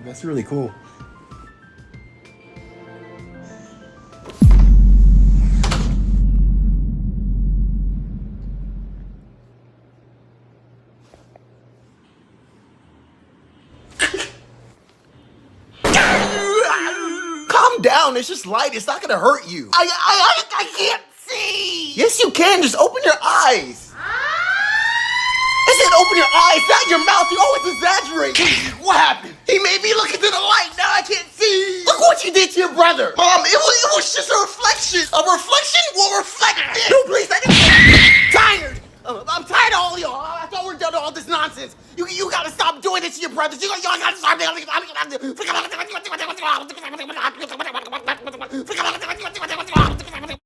That's really cool. Calm down, it's just light, it's not gonna hurt you. I can't see! Yes, you can, just open your eyes. I said open your eyes, not your mouth, you always exaggerate. What happened? He made me look into the light, now I can't see. Look what you did to your brother! Mom, it was just a reflection. A reflection will reflect this! No, please, Tired! I'm tired of all y'all. I thought we were done with all this nonsense. You gotta stop doing this to your brothers. You gotta stop.